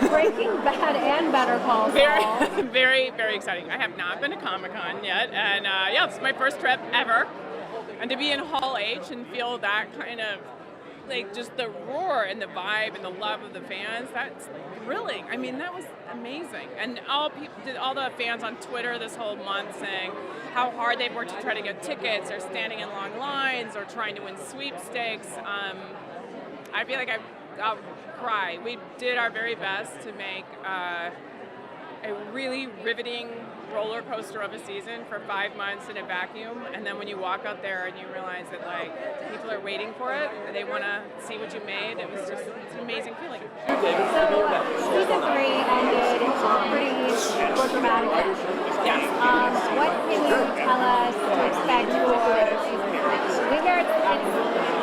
Breaking Bad and Better Call Saul. Very, very exciting. I have not been to Comic-Con yet, and yeah, it's my first trip ever. And to be in Hall H and feel that kind of, like, just the roar and the vibe and the love of the fans, that's thrilling. I mean, that was amazing. And all the fans on Twitter this whole month saying how hard they've worked to try to get tickets, or standing in long lines, or trying to win sweepstakes. I feel like I'll cry. We did our very best to make a really riveting roller coaster of a season for 5 months in a vacuum, and then when you walk out there and you realize that, like, people are waiting for it, they want to see what you made, it's an amazing feeling. So season 3 ended pretty dramatic. Yes. What can you tell us to expect for season 3? We hear it's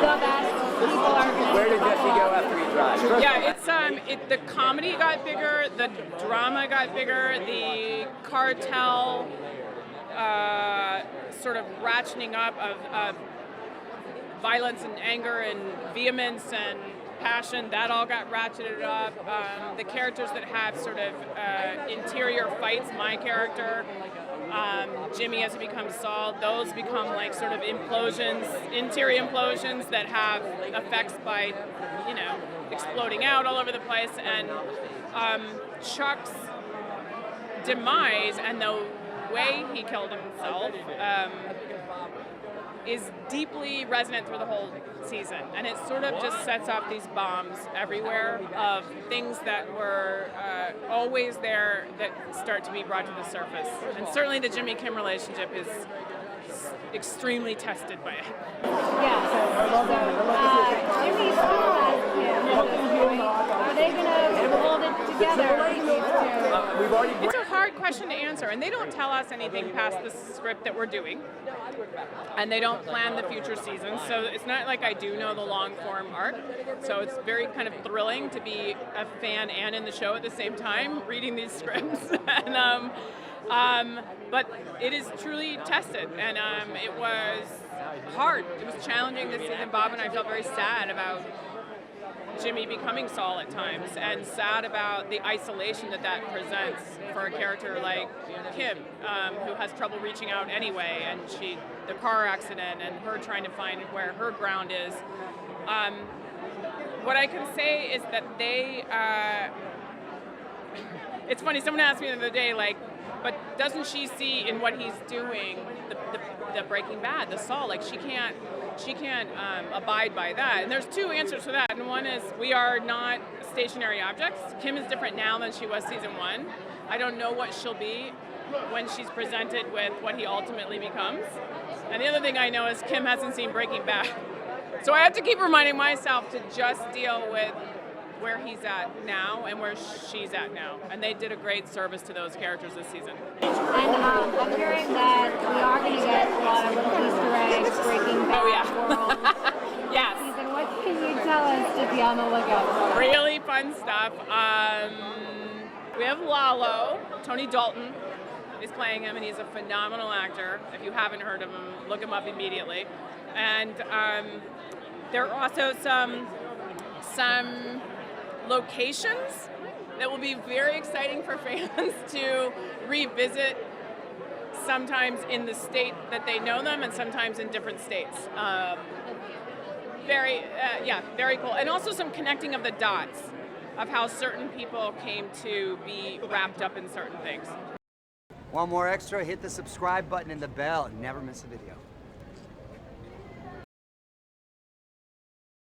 the best. People are going to. Where did Jesse go after he drives? Yeah, the comedy got bigger, the drama got bigger, the cartel sort of ratcheting up of violence and anger and vehemence and passion, that all got ratcheted up. The characters that have sort of interior fights, my character, Jimmy as he becomes Saul, those become like sort of implosions, interior implosions that have effects by, exploding out all over the place. And Chuck's demise and the way he killed himself is deeply resonant through the whole season, and it sort of just sets off these bombs everywhere of things that were always there that start to be brought to the surface. And certainly the Jimmy Kim relationship is extremely tested by it. Yeah, so Jimmy still has Kim at this point. Are they going to hold it together? It's a hard question to answer, and they don't tell us anything past the script that we're doing, and they don't plan the future seasons, so it's not like I do know the long-form arc, so it's very kind of thrilling to be a fan and in the show at the same time, reading these scripts. And, but it is truly tested, and it was hard. It was challenging this season. Bob and I felt very sad about Jimmy becoming Saul at times, and sad about the isolation that presents for a character like Kim, who has trouble reaching out anyway, and the car accident and her trying to find where her ground is. What I can say is that they, it's funny, someone asked me the other day, like, but doesn't she see in what he's doing the Breaking Bad, the Saul, like she can't abide by that. And there's two answers to that, and one is we are not stationary objects. Kim is different now than she was season 1. I don't know what she'll be when she's presented with what he ultimately becomes. And the other thing I know is Kim hasn't seen Breaking Bad. So I have to keep reminding myself to just deal with where he's at now and where she's at now. And they did a great service to those characters this season. And I'm hearing that we are going to get a lot of little Easter eggs, Breaking Bad world. Yes. Season. What can you tell us to be on the lookout for? Really fun stuff. We have Lalo. Tony Dalton is playing him, and he's a phenomenal actor. If you haven't heard of him, look him up immediately. And there are also some locations that will be very exciting for fans to revisit, sometimes in the state that they know them and sometimes in different states. Very cool. And also some connecting of the dots of how certain people came to be wrapped up in certain things. Want more extra? Hit the subscribe button and the bell and never miss a video.